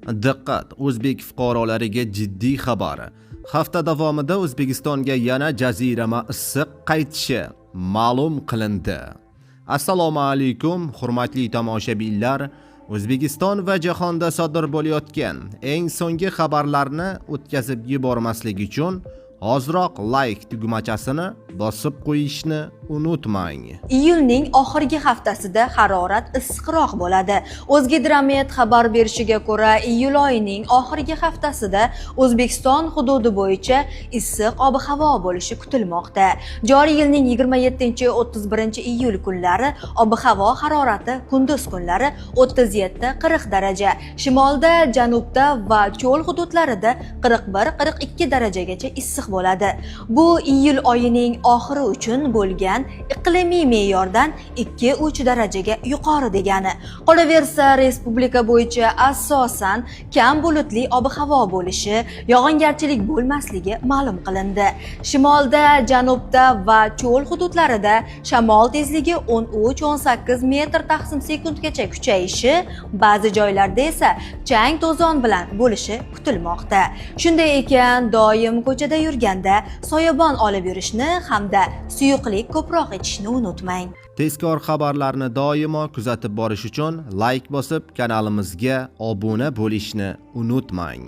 Diqqat, o'zbek fuqarolariga jiddiy xabar. Hafta davomida O'zbekistonga yana jazirama issiq qaytishi ma'lum qilindi. Assalomu alaykum, hurmatli tomoshabinlar. O'zbekiston va jahonda sodir bo'layotgan eng so'nggi xabarlarni o'tkazib yubormaslik uchun hoziroq like tugmachasini bosib qo'yishni unutmang. Iyulning oxirgi haftasida harorat issiqroq bo'ladi. O'zgidromet xabar berishiga ko'ra, iyul oyining oxirgi haftasida O'zbekiston hududi bo'yicha issiq ob-havo bo'lishi kutilmoqda. Joriy yilning 27-31 iyul kunlari ob-havo harorati kunduz kunlari 37-40 daraja, shimolda, janubda va cho'l hududlarida 41-42 darajagacha issiq bo'ladi. Bu iyul oyining oxiri uchun bo'lgan iqlimiy me'yordan 2-3 darajaga yuqori degani. Qolaversa, respublika bo'yicha asosan kam bulutli ob-havo bo'lishi, yog'ingarchilik bo'lmasligi ma'lum qilindi. Shimolda, janubda va cho'l hududlarida shamol tezligi 13-18 metr taqsim sekundgacha kuchayishi, ba'zi joylarda esa chang to'zon bilan bo'lishi kutilmoqda. Shunday ekan, doim ko'chada yurganda soyabon olib yurishni hamda suyuqlik ko'proq ichishni unutmang. Tezkor xabarlarni doimo kuzatib borish uchun like bosib, kanalimizga obuna bo'lishni unutmang.